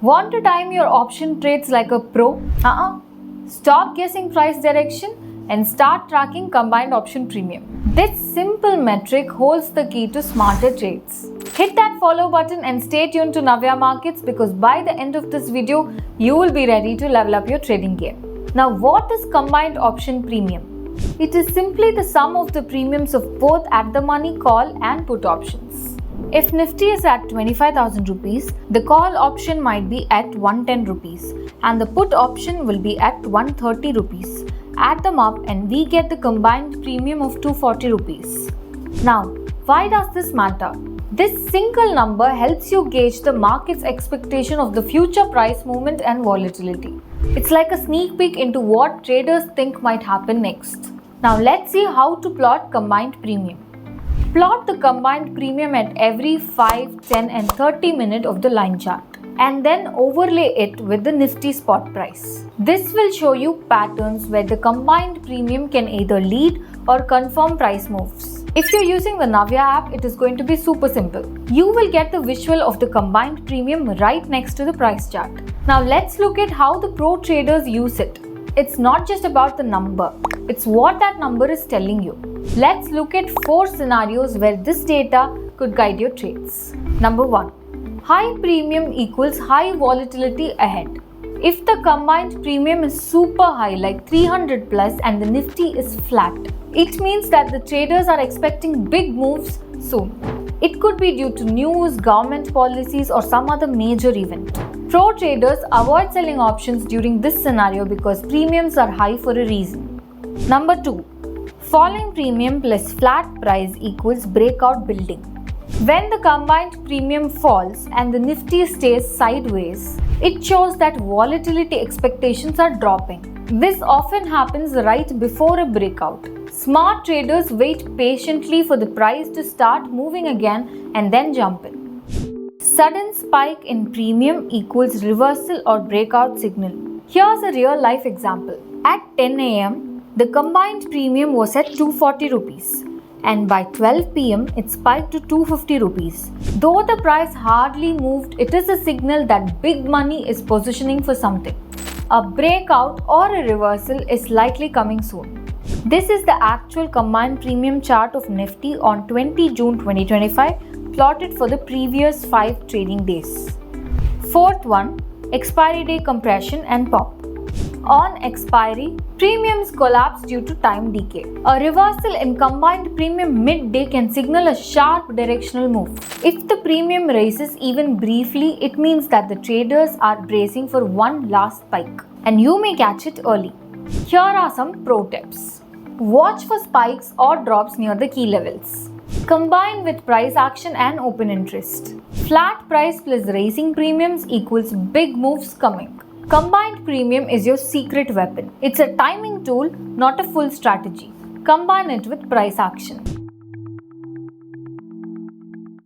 Want to time your option trades like a pro? Stop guessing price direction and start tracking combined option premium. This simple metric holds the key to smarter trades. Hit that follow button and stay tuned to Navia Markets, because by the end of this video, you will be ready to level up your trading game. Now, what is combined option premium? It is simply the sum of the premiums of both at the money call and put options. If Nifty is at 25,000 rupees, the call option might be at 110 rupees and the put option will be at 130 rupees. Add them up and we get the combined premium of 240 rupees. Now, why does this matter? This single number helps you gauge the market's expectation of the future price movement and volatility. It's like a sneak peek into what traders think might happen next. Now let's see how to plot combined premium. Plot the combined premium at every 5, 10 and 30 minutes of the line chart, and then overlay it with the Nifty spot price. This will show you patterns where the combined premium can either lead or confirm price moves. If you're using the Navia app, it is going to be super simple. You will get the visual of the combined premium right next to the price chart. Now let's look at how the pro traders use it. It's not just about the number, it's what that number is telling you. Let's look at 4 scenarios where this data could guide your trades. Number 1. High premium equals high volatility ahead. If the combined premium is super high, like 300 plus, and the Nifty is flat, it means that the traders are expecting big moves soon. It could be due to news, government policies, or some other major event. Pro traders avoid selling options during this scenario because premiums are high for a reason. Number 2. Falling premium plus flat price equals breakout building. When the combined premium falls and the Nifty stays sideways, it shows that volatility expectations are dropping. This often happens right before a breakout. Smart traders wait patiently for the price to start moving again and then jump in. Sudden spike in premium equals reversal or breakout signal. Here's a real life example. At 10 am, the combined premium was at 240 rupees. And by 12 pm, it spiked to 250 rupees. Though the price hardly moved, it is a signal that big money is positioning for something. A breakout or a reversal is likely coming soon. This is the actual combined premium chart of Nifty on 20 June 2025, plotted for the previous 5 trading days. Fourth one, expiry day compression and pop. On expiry, premiums collapse due to time decay. A reversal in combined premium mid-day can signal a sharp directional move. If the premium rises even briefly, it means that the traders are bracing for one last spike, and you may catch it early. Here are some pro tips. Watch for spikes or drops near the key levels. Combine with price action and open interest. Flat price plus raising premiums equals big moves coming. Combined premium is your secret weapon. It's a timing tool, not a full strategy. Combine it with price action.